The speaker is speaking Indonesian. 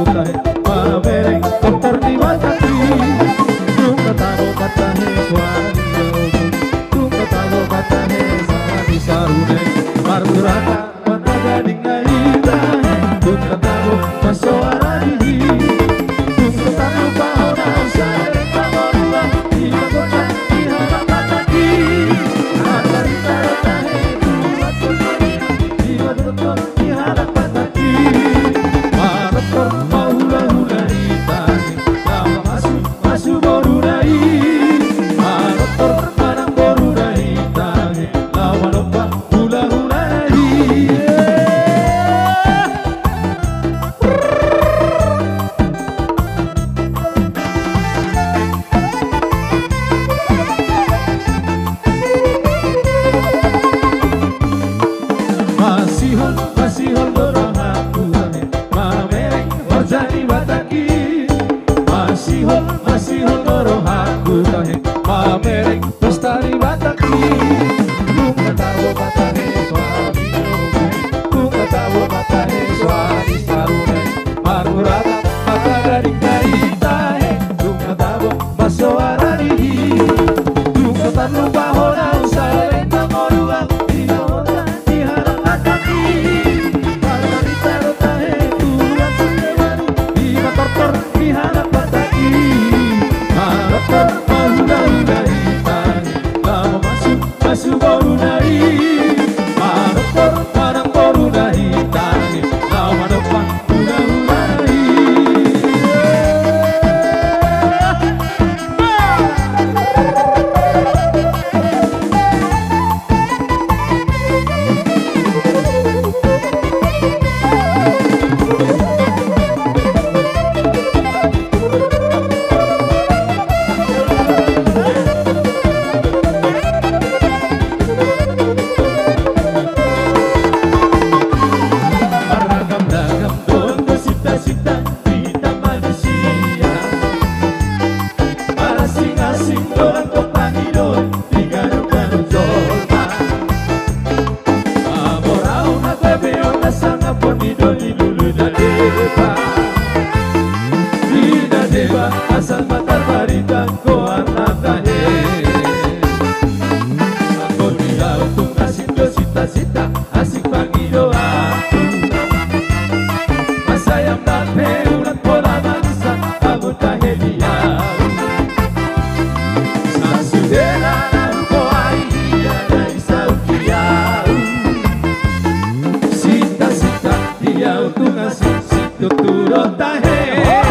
tahe mamereng dokter di bataki tung ketabo batahe suami tung ketabo batahe sari sarune marturata mata gading gaita tung ketabo masoara di tung ketabo bahona usare pangolua di kota di halaman bataki hari tahe buat kuliah di dokter di halaman bataki marokor hula hula itani lama masuk boru dai marokor barang boru dai itani lama lomba hula hula dai masihon dorong aku mamereng wajani bataki masihon dorong aku mamereng pestari bataki bunga tawo batane suami bunga tawo batane suami sarune marmurata mata gading gaita bunga tawo masoara di bunga tanu bahona usare namorua di nota di harang bataki di hadap bataki dokter mahuna hidaitan lama masuk boru dai dokter barang boru daitan lama depan hula hula dai asal matar baritan ko anak tahe aku tidak untuk kasih cita-cita asik pagi doa masa yang tahe ulat pola bangsa kamu tahe dia sasudela ko aidia dari saukiau cita-cita dia untuk kasih situ turut tahe